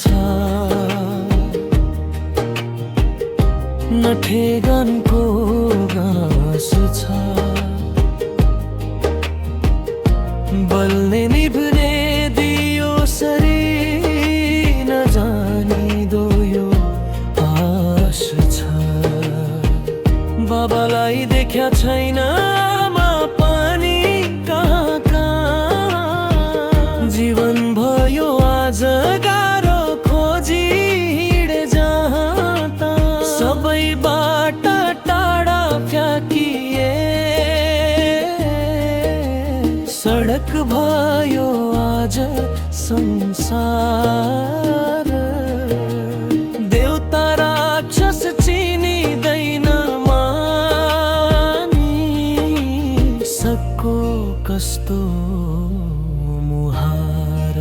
छ न ठेगानको घाँस छ। बल्ने निभ्ने दियो सरी नजानिदो यो आश छ। बाबालाई देख्या छैन आमा पनि कहाँ कहाँ। जीवन भयो आज गाह्रो खोजी हिँडे जहाँ तहाँ। सबैबाट टाढा फ्याँकिए सडक भयो आज संसार। देउता राक्षस चिनिँदैन मानिसको कस्तो मुहार।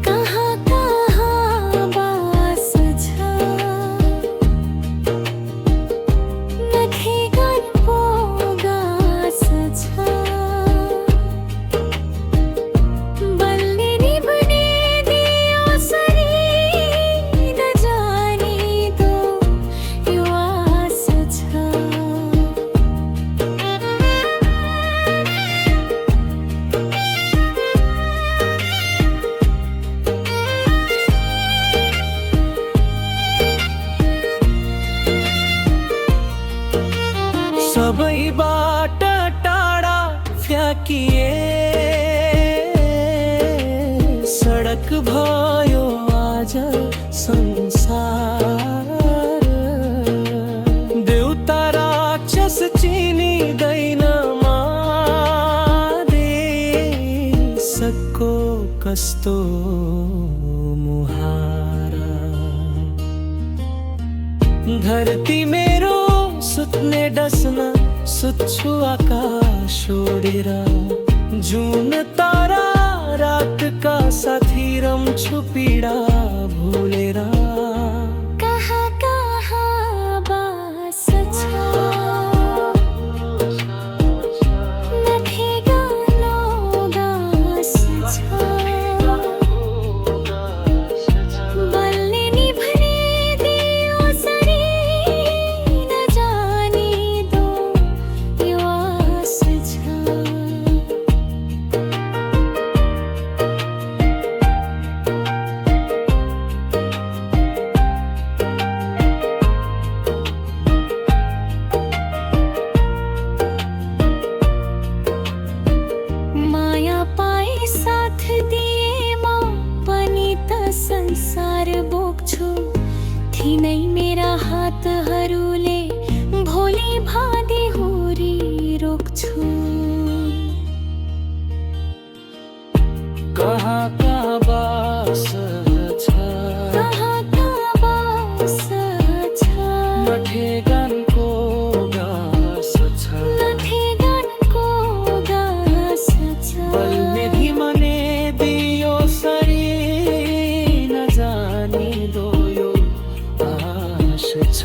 कहाँ कहाँ बास छ न ठेगानको घाँस छ। बल्ने निभ्ने दियो सरी नजानिदो यो आस छ। सबैबाट टाढा फ्याँकिए सडक भयो आज संसार। देउता राक्षस चिनिँदैन मानिसको कस्तो मुहार। धरती मेरो सुत्ने डसना सुत्छु आकाश ओडेर। जुन तारा रातका साथी रम्छु पीडा भुलेर। कहाँ कहाँ बास छ न ठेगानो घाँस छ। बल्ने निभ्ने दियो सरी नजानिदो यो आस छ। माया पाए साथ दिएमा पनि त संसार बोक्छु। थिनै मेरा हातहरूले भोलि भाँदी हुरी रोक्छु। कहाँ कहाँ बास छ कहाँ कहाँ बास छ न ठेगानको घाँस छ। न ठेगानको घाँस छ। बल्ने धिमने दियो सरी नजानिदो यो आश छ।